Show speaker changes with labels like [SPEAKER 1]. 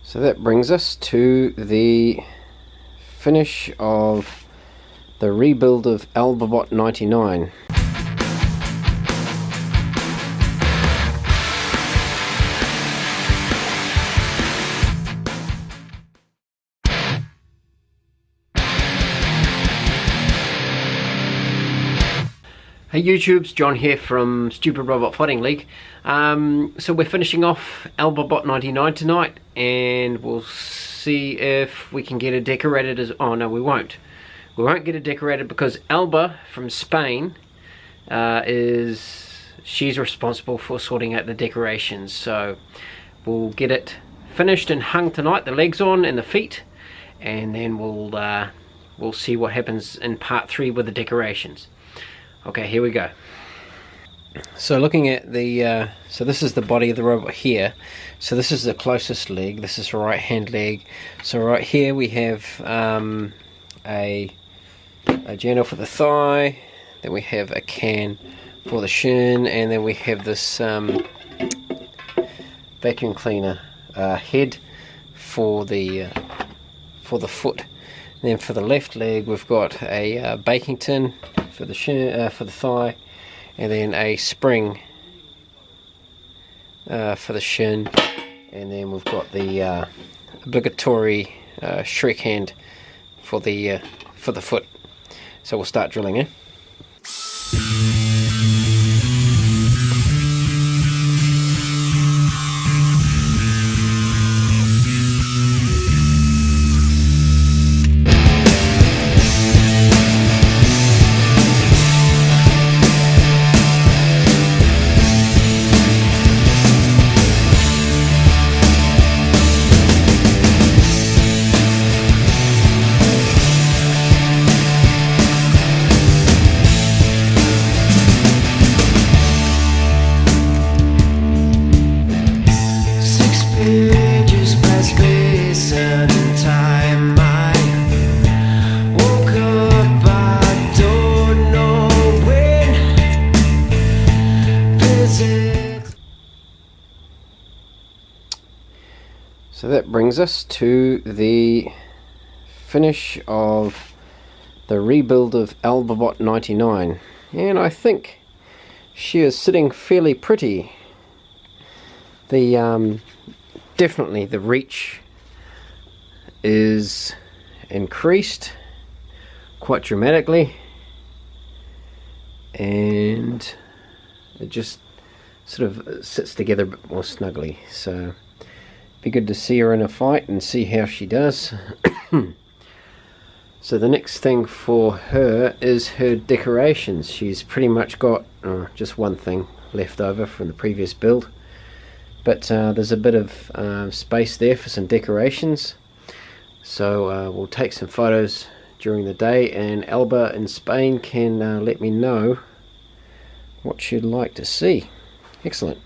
[SPEAKER 1] So that brings us to the finish of the rebuild of Albabot 99. Hey YouTubes, John here from Stupid Robot Fighting League. So we're finishing off Albabot 99 tonight, and we'll see if we can get it decorated as... Oh no, we won't. We won't get it decorated because Alba from Spain she's responsible for sorting out the decorations. So we'll get it finished and hung tonight, the legs on and the feet, and then we'll see what happens in part 3 with the decorations. Okay, here we go. So looking at the, so this is the body of the robot here. So this is the closest leg. This is the right hand leg. So right here we have a journal for the thigh. Then we have a can for the shin, and then we have this vacuum cleaner head for the foot. And then for the left leg we've got a baking tin for the shin, for the thigh, and then a spring for the shin, and then we've got the obligatory shrek hand for the foot. So we'll start drilling in. So that brings us to the finish of the rebuild of Albabot 99, and I think she is sitting fairly pretty. The definitely the reach is increased quite dramatically, and it just sort of sits together a bit more snugly. So be good to see her in a fight and see how she does. So the next thing for her is her decorations. She's pretty much got just one thing left over from the previous build, but there's a bit of space there for some decorations. So we'll take some photos during the day, and Alba in Spain can let me know what you'd like to see. Excellent.